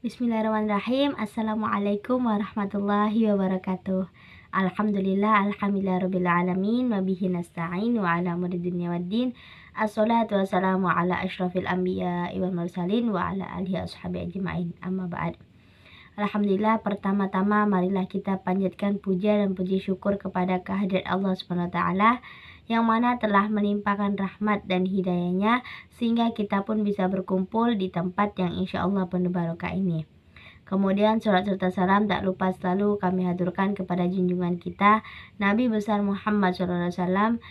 Bismillahirrahmanirrahim. Assalamualaikum warahmatullahi wabarakatuh. Alhamdulillahirrahmanirrahim. Wabihi nasta'in wa ala umuri dunya waddin. Assalatu wassalamu ala asyrafil anbiya wal mursalin wa ala alihi ashabi ajma'in. Amma ba'd. Alhamdulillah, pertama-tama marilah kita panjatkan puja dan puji syukur kepada kehadirat Allah Subhanahu wa taala yang mana telah melimpahkan rahmat dan hidayahnya sehingga kita pun bisa berkumpul di tempat yang insya Allah penuh barokah ini. Kemudian salat serta salam tak lupa selalu kami haturkan kepada junjungan kita Nabi besar Muhammad SAW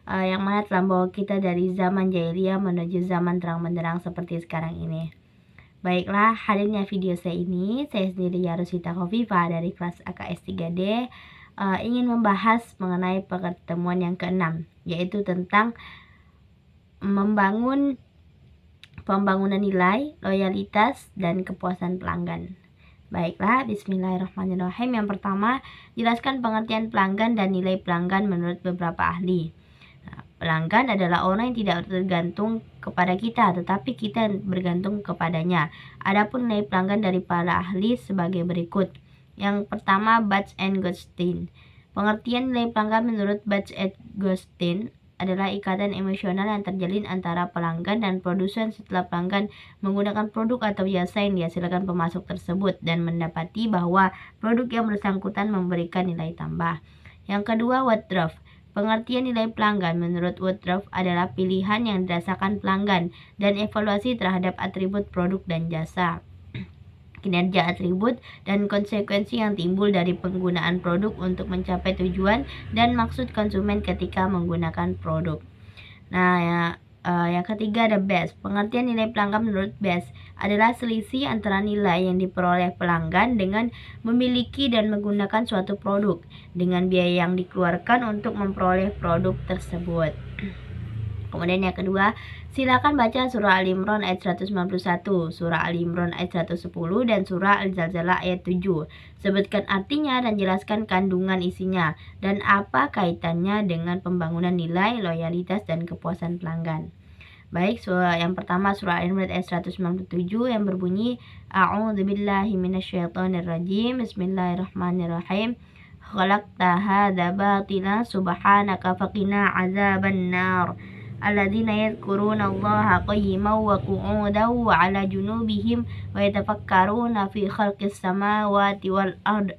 yang mana telah membawa kita dari zaman jahiliyah menuju zaman terang benderang seperti sekarang ini. Baiklah, hadirnya video saya ini, saya sendiri Yarusita Khofifah dari kelas AKS 3D ingin membahas mengenai pertemuan yang ke-6, yaitu tentang pembangunan nilai, loyalitas, dan kepuasan pelanggan. Baiklah, bismillahirrahmanirrahim. Yang pertama, jelaskan pengertian pelanggan dan nilai pelanggan menurut beberapa ahli. Pelanggan adalah orang yang tidak tergantung kepada kita, tetapi kita bergantung kepadanya. Adapun nilai pelanggan dari para ahli sebagai berikut. Yang pertama, Bach and Goldstein. Pengertian nilai pelanggan menurut Bach and Goldstein adalah ikatan emosional yang terjalin antara pelanggan dan produsen setelah pelanggan menggunakan produk atau jasa yang dihasilkan pemasok tersebut dan mendapati bahwa produk yang bersangkutan memberikan nilai tambah. Yang kedua, Woodruff. Pengertian nilai pelanggan menurut Woodruff adalah pilihan yang dirasakan pelanggan dan evaluasi terhadap atribut produk dan jasa, kinerja atribut, dan konsekuensi yang timbul dari penggunaan produk untuk mencapai tujuan dan maksud konsumen ketika menggunakan produk. Nah, yang ketiga ada best. Pengertian nilai pelanggan menurut best adalah selisih antara nilai yang diperoleh pelanggan dengan memiliki dan menggunakan suatu produk dengan biaya yang dikeluarkan untuk memperoleh produk tersebut. Kemudian yang kedua, silakan baca surah Al-Imran ayat 191, surah Al-Imran ayat 110, dan surah Al-Zalzalah ayat 7. Sebutkan artinya dan jelaskan kandungan isinya dan apa kaitannya dengan pembangunan nilai, loyalitas, dan kepuasan pelanggan. Baik, surah yang pertama surah Al-Imran ayat 197 yang berbunyi A'udzubillahi minasyaitonirrajim. Bismillahirrahmanirrahim. Khalaqta hadza batila subhanaka faqina azaban nar. Alladzina yadhkuruna Allaha qiyaman wa qu'udan wa 'ala junubihim wa yatafakkaruna fi khalqis samawati wal ard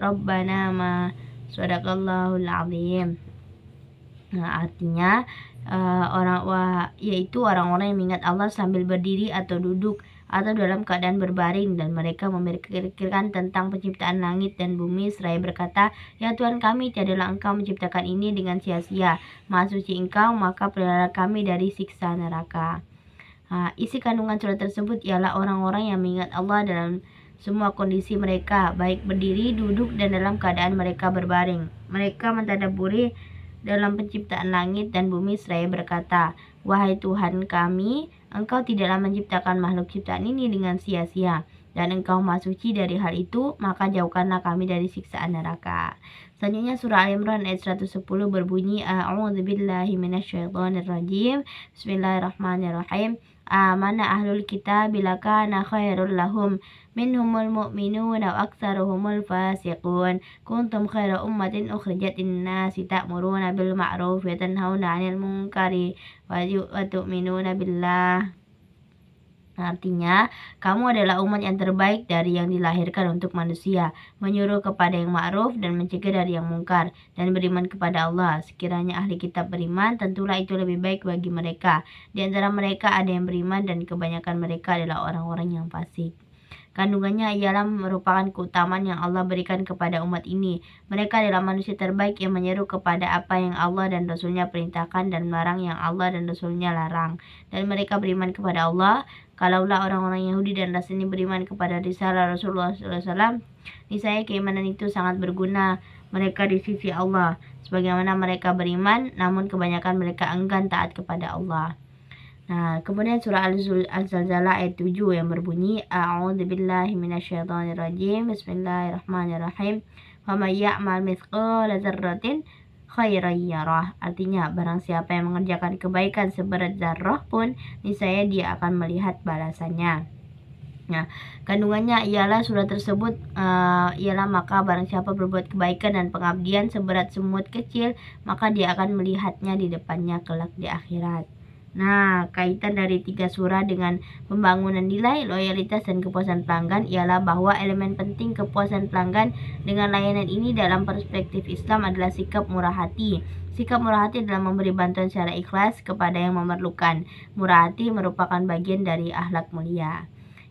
rabbana ma sadaqallahul 'azim. Nah, artinya yaitu orang-orang yang mengingat Allah sambil berdiri atau duduk atau dalam keadaan berbaring, dan mereka memikirkan tentang penciptaan langit dan bumi seraya berkata, ya Tuhan kami, tiadalah Engkau menciptakan ini dengan sia-sia. Maha suci Engkau, maka pelihara kami dari siksa neraka. Nah, isi kandungan surat tersebut ialah orang-orang yang mengingat Allah dalam semua kondisi mereka, baik berdiri, duduk, dan dalam keadaan mereka berbaring. Mereka mentadabburi dalam penciptaan langit dan bumi seraya berkata, wahai Tuhan kami, Engkau tidaklah menciptakan makhluk ciptaan ini dengan sia-sia, dan Engkau maha suci dari hal itu, maka jauhkanlah kami dari siksaan neraka. Selanjutnya surah Al-Imran ayat 110 berbunyi A'udzubillahi minasyaitonirrajim. Bismillahirrahmanirrahim. Amana ahlul kitab bila kana khairul lahum minhumul mu'minuna wa aktsaruhumul fasiqun. Kuntum khaira ummatin ukhrijat lin-nasi ta'muruna bil ma'ruf wa tanhauna 'anil munkari wa tu'minuna billah. Artinya, kamu adalah umat yang terbaik dari yang dilahirkan untuk manusia, menyuruh kepada yang ma'ruf dan mencegah dari yang mungkar, dan beriman kepada Allah. Sekiranya ahli kitab beriman, tentulah itu lebih baik bagi mereka. Di antara mereka ada yang beriman dan kebanyakan mereka adalah orang-orang yang fasik. Kandungannya ialah merupakan keutamaan yang Allah berikan kepada umat ini. Mereka adalah manusia terbaik yang menyeru kepada apa yang Allah dan Rasulnya perintahkan dan melarang yang Allah dan Rasulnya larang. Dan mereka beriman kepada Allah. Kalaulah orang-orang Yahudi dan Nasrani beriman kepada risalah Rasulullah SAW, niscaya keimanan itu sangat berguna mereka di sisi Allah. Sebagaimana mereka beriman, namun kebanyakan mereka enggan taat kepada Allah. Nah, kemudian surah Al-Zalzalah ayat 7 yang berbunyi A'udzubillahi minasyaitonirrajim. Bismillahirrahmanirrahim. Wa may ya'mal mithqala dzarratin khairan yarah. Artinya, barang siapa yang mengerjakan kebaikan seberat zarrah pun, niscaya dia akan melihat balasannya. Nah, kandungannya ialah surat tersebut ialah maka barang siapa berbuat kebaikan dan pengabdian seberat semut kecil, maka dia akan melihatnya di depannya kelak di akhirat. Nah, kaitan dari 3 surah dengan pembangunan nilai, loyalitas, dan kepuasan pelanggan ialah bahwa elemen penting kepuasan pelanggan dengan layanan ini dalam perspektif Islam adalah sikap murah hati. Sikap murah hati adalah memberi bantuan secara ikhlas kepada yang memerlukan. Murah hati merupakan bagian dari akhlak mulia.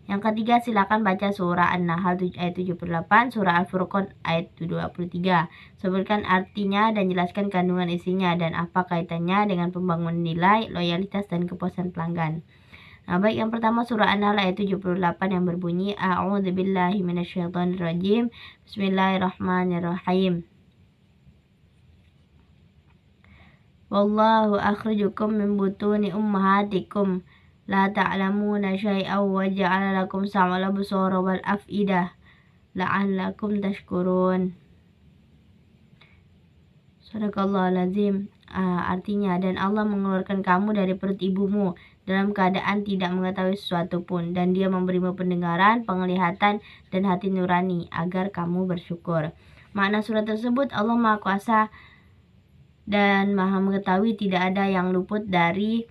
Yang ketiga, silakan baca surah An-Nahl ayat 78, surah Al-Furqan ayat 23. Sebutkan artinya dan jelaskan kandungan isinya dan apa kaitannya dengan pembangunan nilai, loyalitas, dan kepuasan pelanggan. Nah, baik, yang pertama surah An-Nahl ayat 78 yang berbunyi A'udzubillahi minasyaitonirrajim. Bismillahirrahmanirrahim. Wallahu akhrajakum min butuni ummahatikum la ta'lamuna syai'aw wa ja'ala lakum sam'al absara wal af'idah la'allakum tashkurun. Sadaqallahul azim. Artinya, dan Allah mengeluarkan kamu dari perut ibumu dalam keadaan tidak mengetahui sesuatu pun, dan dia memberimu pendengaran, penglihatan, dan hati nurani agar kamu bersyukur. Makna surat tersebut, Allah Maha Kuasa dan Maha Mengetahui, tidak ada yang luput dari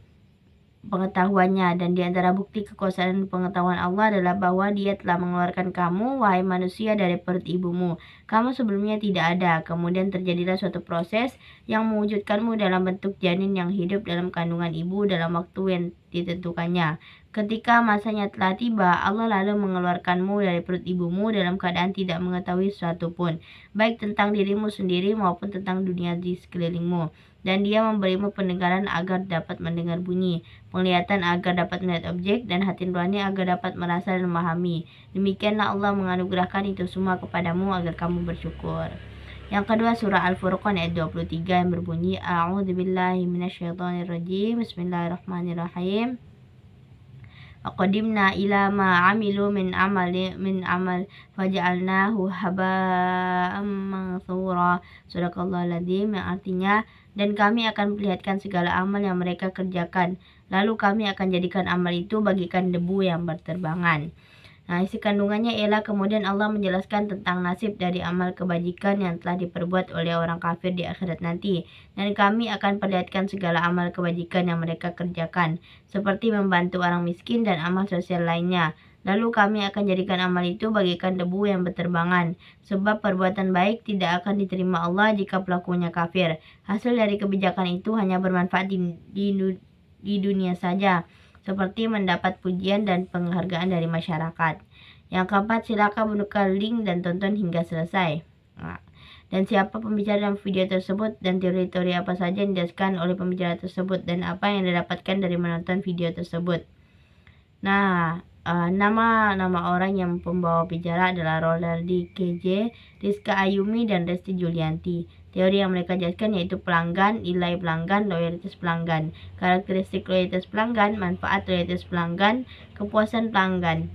pengetahuannya, dan di antara bukti kekuasaan pengetahuan Allah adalah bahwa Dia telah mengeluarkan kamu, wahai manusia, dari perut ibumu. Kamu sebelumnya tidak ada, kemudian terjadilah suatu proses yang mewujudkanmu dalam bentuk janin yang hidup dalam kandungan ibu dalam waktu yang ditentukannya. Ketika masanya telah tiba, Allah lalu mengeluarkanmu dari perut ibumu dalam keadaan tidak mengetahui sesuatu pun, baik tentang dirimu sendiri maupun tentang dunia di sekelilingmu. Dan Dia memberimu pendengaran agar dapat mendengar bunyi, penglihatan agar dapat melihat objek, dan hati nurani agar dapat merasa dan memahami. Demikianlah Allah menganugerahkan itu semua kepadamu agar kamu bersyukur. Yang kedua, surah Al-Furqan ayat 23 yang berbunyi A'udzubillahi minasyaitonirrajim. Bismillahirrahmanirrahim. Aqadimna ila ma amilu min amal faja'alnahu haba'am mansura. Sadaqallahul azim, yang artinya, dan kami akan perlihatkan segala amal yang mereka kerjakan, lalu kami akan jadikan amal itu bagikan debu yang berterbangan. Nah, isi kandungannya ialah kemudian Allah menjelaskan tentang nasib dari amal kebajikan yang telah diperbuat oleh orang kafir di akhirat nanti. Dan kami akan perlihatkan segala amal kebajikan yang mereka kerjakan, seperti membantu orang miskin dan amal sosial lainnya. Lalu kami akan jadikan amal itu bagikan debu yang berterbangan. Sebab perbuatan baik tidak akan diterima Allah jika pelakunya kafir. Hasil dari kebijakan itu hanya bermanfaat di dunia saja, seperti mendapat pujian dan penghargaan dari masyarakat. Yang keempat, silakan buka link dan tonton hingga selesai. Nah, dan siapa pembicara dalam video tersebut, dan teori-teori apa saja yang dijelaskan oleh pembicara tersebut, dan apa yang didapatkan dari menonton video tersebut. Nah, nama orang yang pembawa bicara adalah Rolaldi KJ, Rizka Ayumi, dan Resti Julianti. Teori yang mereka jelaskan yaitu pelanggan, nilai pelanggan, loyalitas pelanggan, karakteristik loyalitas pelanggan, manfaat loyalitas pelanggan, kepuasan pelanggan.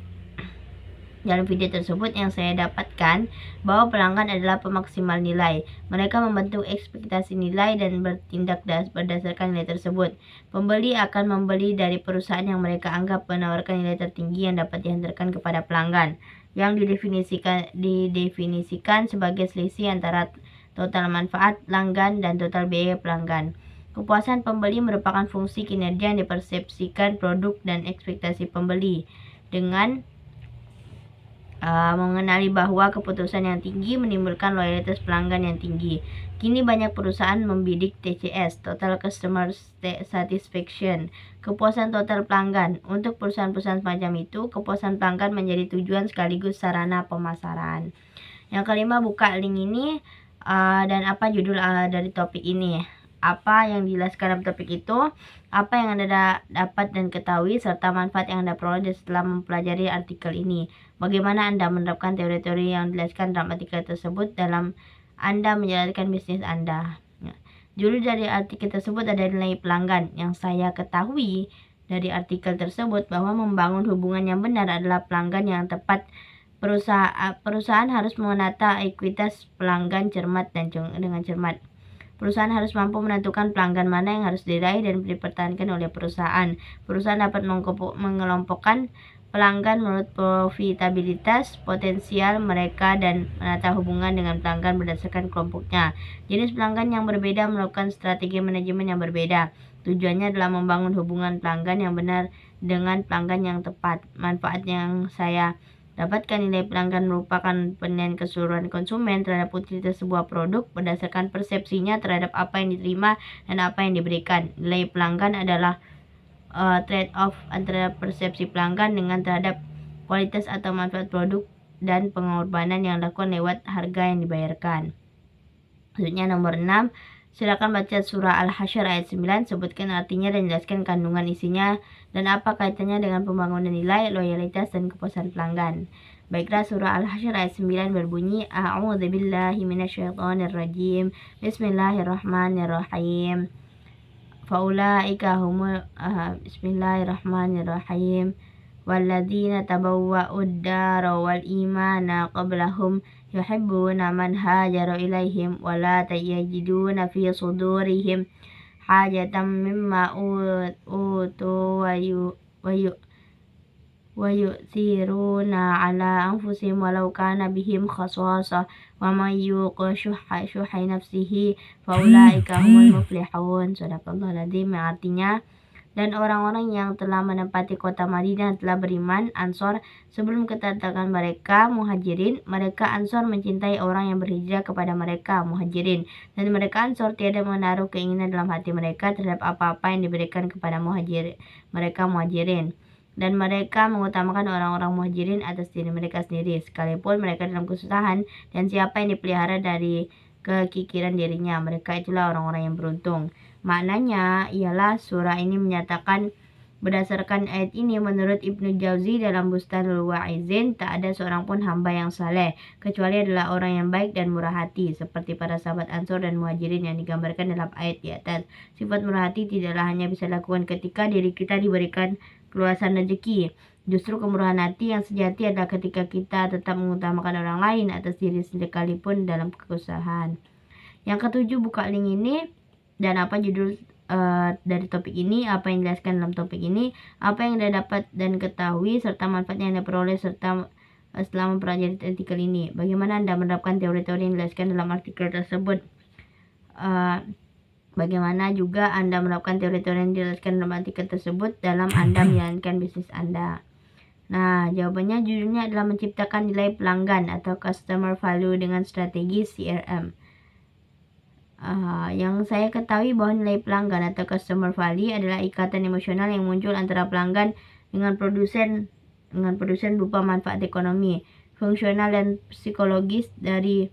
Dalam video tersebut yang saya dapatkan bahwa pelanggan adalah pemaksimal nilai. Mereka membentuk ekspektasi nilai dan bertindak berdasarkan nilai tersebut. Pembeli akan membeli dari perusahaan yang mereka anggap menawarkan nilai tertinggi yang dapat dihantarkan kepada pelanggan, yang didefinisikan sebagai selisih antara total manfaat pelanggan dan total biaya pelanggan. Kepuasan pembeli merupakan fungsi kinerja yang dipersepsikan produk dan ekspektasi pembeli dengan mengenali bahwa keputusan yang tinggi menimbulkan loyalitas pelanggan yang tinggi. Kini banyak perusahaan membidik TCS, Total Customer Satisfaction, kepuasan total pelanggan. Untuk perusahaan-perusahaan semacam itu, kepuasan pelanggan menjadi tujuan sekaligus sarana pemasaran. Yang kelima, buka link ini dan apa judul dari topik ini. Apa yang dijelaskan dalam topik itu, apa yang Anda dapat dan ketahui, serta manfaat yang Anda peroleh setelah mempelajari artikel ini. Bagaimana Anda menerapkan teori-teori yang dijelaskan dalam artikel tersebut dalam Anda menjalankan bisnis Anda. Judul dari artikel tersebut ada nilai pelanggan. Yang saya ketahui dari artikel tersebut bahwa membangun hubungan yang benar adalah pelanggan yang tepat. Perusahaan harus menata ekuitas pelanggan dengan cermat. Perusahaan harus mampu menentukan pelanggan mana yang harus diraih dan dipertahankan oleh perusahaan. Perusahaan dapat mengelompokkan pelanggan menurut profitabilitas potensial mereka dan menata hubungan dengan pelanggan berdasarkan kelompoknya. Jenis pelanggan yang berbeda melakukan strategi manajemen yang berbeda. Tujuannya adalah membangun hubungan pelanggan yang benar dengan pelanggan yang tepat. Manfaat yang saya dapatkan, nilai pelanggan merupakan penilaian keseluruhan konsumen terhadap utilitas sebuah produk berdasarkan persepsinya terhadap apa yang diterima dan apa yang diberikan. Nilai pelanggan adalah trade-off antara persepsi pelanggan dengan terhadap kualitas atau manfaat produk dan pengorbanan yang dilakukan lewat harga yang dibayarkan. Selanjutnya nomor 6, silakan baca surah Al-Hasyr ayat 9, sebutkan artinya dan jelaskan kandungan isinya dan apa kaitannya dengan pembangunan nilai, loyalitas, dan kepuasan pelanggan. Baiklah, surah Al-Hasyr ayat 9 berbunyi, A'udzubillahi minasyaitonirrajim, Bismillahirrahmanirrahim. Faulaika humul Bismillahirrahmanirrahim. Walladzina tabawwa'ud dara wal imana qablahum yuhibbuna man hajara ilaihim wa la yajiduna fi sudurihim hajatan mimma utu wa yu'thiruna ala anfusihim walau kana bihim khasasa wa man yuqa syuhha nafsihi faulaika humul muflihun. Shadaqallahul adzim. Artinya, dan orang-orang yang telah menempati kota Madinah telah beriman, Ansor, sebelum kedatangan mereka, Muhajirin. Mereka Ansor mencintai orang yang berhijrah kepada mereka, Muhajirin. Dan mereka Ansor tiada menaruh keinginan dalam hati mereka terhadap apa-apa yang diberikan kepada mereka Muhajirin. Dan mereka mengutamakan orang-orang Muhajirin atas diri mereka sendiri, sekalipun mereka dalam kesusahan, dan siapa yang dipelihara dari kekikiran dirinya, mereka itulah orang-orang yang beruntung. Maknanya ialah surah ini menyatakan, berdasarkan ayat ini, menurut Ibnu Jauzi dalam Bustanul Wa'izin, tak ada seorang pun hamba yang saleh kecuali adalah orang yang baik dan murah hati, seperti para sahabat Ansor dan Muhajirin yang digambarkan dalam ayat di atas. Sifat murah hati tidaklah hanya bisa dilakukan ketika diri kita diberikan keluasan rezeki. Justru kemurahan hati yang sejati adalah ketika kita tetap mengutamakan orang lain atas diri sekalipun dalam kesusahan. Yang ketujuh, buka link ini dan apa judul dari topik ini, apa yang dijelaskan dalam topik ini, apa yang Anda dapat dan ketahui, serta manfaat yang Anda peroleh serta setelah mempelajari artikel ini. Bagaimana Anda menerapkan teori-teori yang dijelaskan dalam artikel tersebut. Bagaimana juga Anda menerapkan teori-teori yang dijelaskan dalam artikel tersebut dalam Anda menjalankan bisnis Anda. Nah, jawabannya judulnya adalah menciptakan nilai pelanggan atau customer value dengan strategi CRM. Yang saya ketahui bahwa nilai pelanggan atau customer value adalah ikatan emosional yang muncul antara pelanggan dengan produsen berupa manfaat ekonomi, fungsional, dan psikologis dari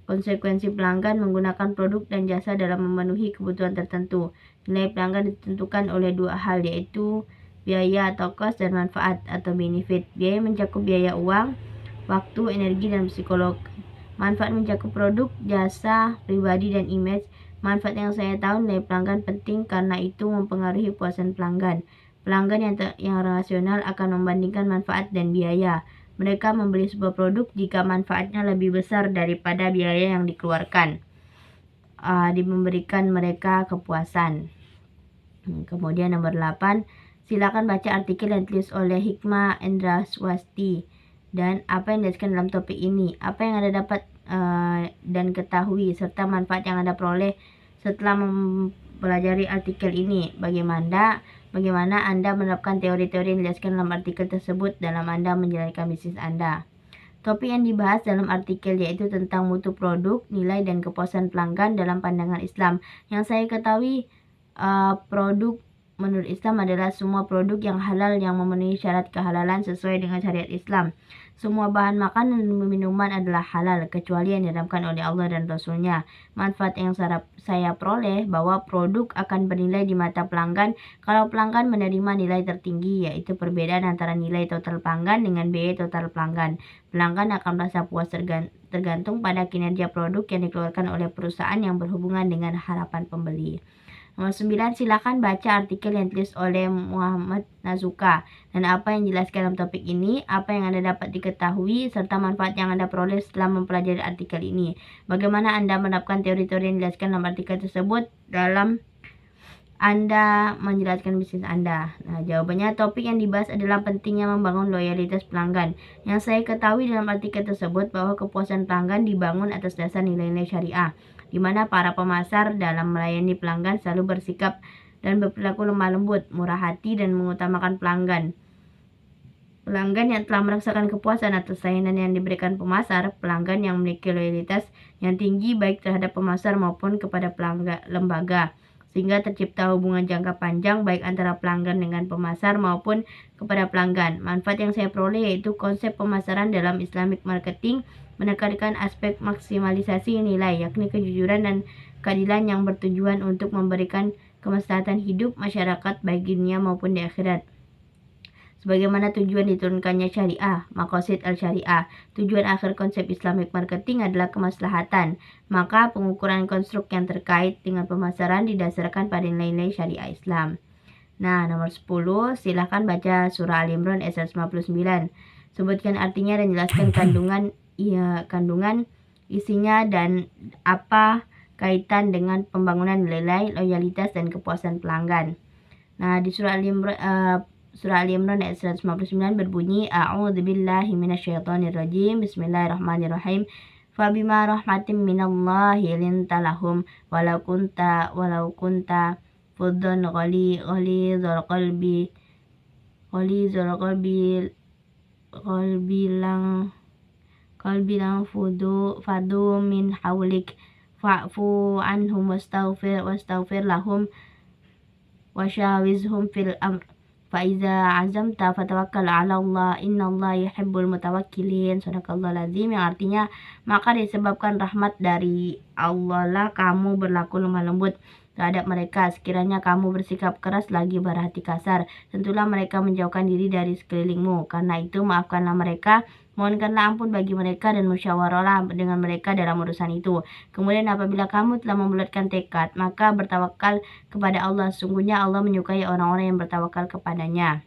konsekuensi pelanggan menggunakan produk dan jasa dalam memenuhi kebutuhan tertentu. Nilai pelanggan ditentukan oleh dua hal, yaitu biaya atau cost dan manfaat atau benefit. Biaya mencakup biaya uang, waktu, energi, dan psikolog. Manfaat mencakup produk, jasa, pribadi, dan image. Manfaat yang saya tahu, nilai pelanggan penting karena itu mempengaruhi kepuasan pelanggan. Pelanggan yang rasional akan membandingkan manfaat dan biaya. Mereka membeli sebuah produk jika manfaatnya lebih besar daripada biaya yang dikeluarkan. Memberikan mereka kepuasan. Kemudian nomor 8, silakan baca artikel yang ditulis oleh Hikmah Endraswasti dan apa yang dijelaskan dalam topik ini, apa yang Anda dapat dan ketahui, serta manfaat yang Anda peroleh setelah mempelajari artikel ini. Bagaimana Anda menerapkan teori-teori yang dijelaskan dalam artikel tersebut dalam Anda menjalankan bisnis Anda. Topik yang dibahas dalam artikel yaitu tentang mutu produk, nilai, dan kepuasan pelanggan dalam pandangan Islam. Yang saya ketahui, produk menurut Islam adalah semua produk yang halal yang memenuhi syarat kehalalan sesuai dengan syariat Islam. Semua bahan makanan dan minuman adalah halal kecuali yang diharamkan oleh Allah dan Rasul-Nya. Manfaat yang saya peroleh bahwa produk akan bernilai di mata pelanggan kalau pelanggan menerima nilai tertinggi, yaitu perbedaan antara nilai total pelanggan dengan biaya total pelanggan. Pelanggan akan merasa puas tergantung pada kinerja produk yang dikeluarkan oleh perusahaan yang berhubungan dengan harapan pembeli. Nomor 9, silakan baca artikel yang ditulis oleh Muhammad Nazuka dan apa yang dijelaskan dalam topik ini, apa yang Anda dapat diketahui, serta manfaat yang Anda peroleh setelah mempelajari artikel ini. Bagaimana Anda menerapkan teori-teori yang dijelaskan dalam artikel tersebut dalam Anda menjelaskan bisnis Anda? Nah, jawabannya topik yang dibahas adalah pentingnya membangun loyalitas pelanggan. Yang saya ketahui dalam artikel tersebut bahwa kepuasan pelanggan dibangun atas dasar nilai-nilai syariah, di mana para pemasar dalam melayani pelanggan selalu bersikap dan berperilaku lemah lembut, murah hati, dan mengutamakan pelanggan. Pelanggan yang telah merasakan kepuasan atas layanan yang diberikan pemasar, pelanggan yang memiliki loyalitas yang tinggi baik terhadap pemasar maupun kepada lembaga, sehingga tercipta hubungan jangka panjang baik antara pelanggan dengan pemasar maupun kepada pelanggan. Manfaat yang saya peroleh yaitu konsep pemasaran dalam Islamic marketing menekankan aspek maksimalisasi nilai, yakni kejujuran dan keadilan yang bertujuan untuk memberikan kemaslahatan hidup masyarakat baik di dunia maupun di akhirat. Sebagaimana tujuan diturunkannya syariah, maqasid al-syariah, tujuan akhir konsep Islamic marketing adalah kemaslahatan. Maka pengukuran konstruk yang terkait dengan pemasaran didasarkan pada nilai-nilai syariah Islam. Nah, nomor 10, silahkan baca surah Al-Imran ayat 159. Sebutkan artinya dan jelaskan kandungan isinya dan apa kaitan dengan pembangunan nilai loyalitas dan kepuasan pelanggan. Nah, di surah Al-Imran ayat 159 berbunyi A'udzubillahi minasyaitonirrajim. Bismillahirrahmanirrahim. Fabima rahmatin minallahi linta lahum walau kunta fuddan ghalidhal qalbi lang fadu min hawlik fa'fu anhum wastaghfir lahum wasyawizhum fil amr Faiza azamta fatawakkal 'ala Allah innallaha yuhibbul mutawakkilin. Shadaqallahul azim, yang artinya maka disebabkan rahmat dari Allah lah kamu berlaku lemah lembut terhadap mereka. Sekiranya kamu bersikap keras lagi berhati kasar, tentulah mereka menjauhkan diri dari sekelilingmu. Karena itu maafkanlah mereka, mohonkanlah ampun bagi mereka dan musyawarahlah dengan mereka dalam urusan itu. Kemudian apabila kamu telah membulatkan tekad, maka bertawakal kepada Allah. Sungguhnya Allah menyukai orang-orang yang bertawakal kepadanya.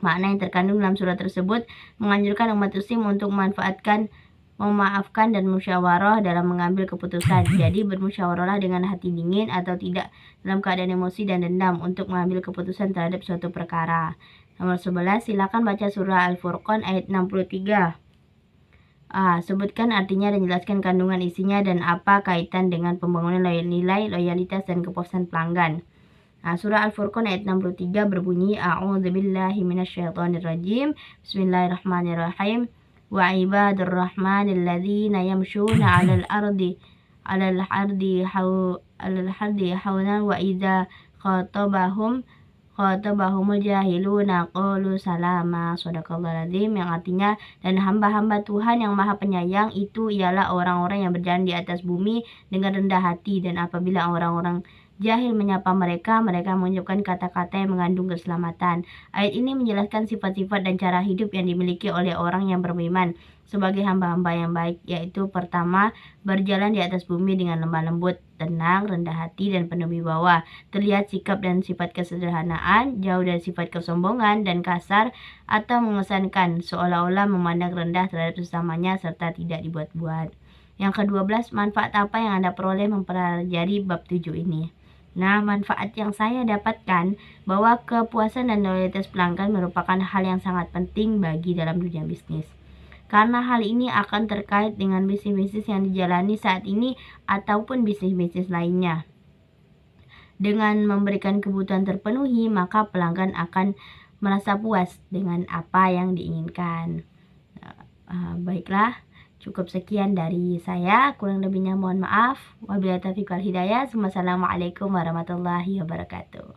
Makna yang terkandung dalam surat tersebut menganjurkan umat muslim untuk memaafkan dan musyawarah dalam mengambil keputusan. Jadi bermusyawarahlah dengan hati dingin atau tidak dalam keadaan emosi dan dendam untuk mengambil keputusan terhadap suatu perkara. Nomor 11, silakan baca surah Al-Furqan ayat 63. Sebutkan artinya dan jelaskan kandungan isinya dan apa kaitan dengan pembangunan nilai, loyalitas, dan kepuasan pelanggan. Surah Al-Furqan ayat 63 berbunyi A'udzubillahi minasyaitonirrajim. Bismillahirrahmanirrahim. Wa ibadur rahmanil ladzina yamshuna 'alal ardi haunan wa idza khatabahumul jahiluna qalu salama. Shadaqallahul azim, yang artinya dan hamba-hamba Tuhan yang Maha Penyayang itu ialah orang-orang yang berjalan di atas bumi dengan rendah hati, dan apabila orang-orang jahil menyapa mereka mengucapkan kata-kata yang mengandung keselamatan. Ayat ini menjelaskan sifat-sifat dan cara hidup yang dimiliki oleh orang yang beriman sebagai hamba-hamba yang baik, yaitu pertama, berjalan di atas bumi dengan lemah lembut, tenang, rendah hati, dan penuh wibawa. Terlihat sikap dan sifat kesederhanaan, jauh dari sifat kesombongan dan kasar atau mengesankan, seolah-olah memandang rendah terhadap sesamanya serta tidak dibuat-buat. Yang ke-12, manfaat apa yang Anda peroleh mempelajari bab 7 ini? Nah, manfaat yang saya dapatkan bahwa kepuasan dan loyalitas pelanggan merupakan hal yang sangat penting bagi dalam dunia bisnis. Karena hal ini akan terkait dengan bisnis-bisnis yang dijalani saat ini ataupun bisnis-bisnis lainnya. Dengan memberikan kebutuhan terpenuhi, maka pelanggan akan merasa puas dengan apa yang diinginkan. Baiklah. Cukup sekian dari saya, kurang lebihnya mohon maaf. Wabillahi taufiq wal hidayah. Wassalamualaikum warahmatullahi wabarakatuh.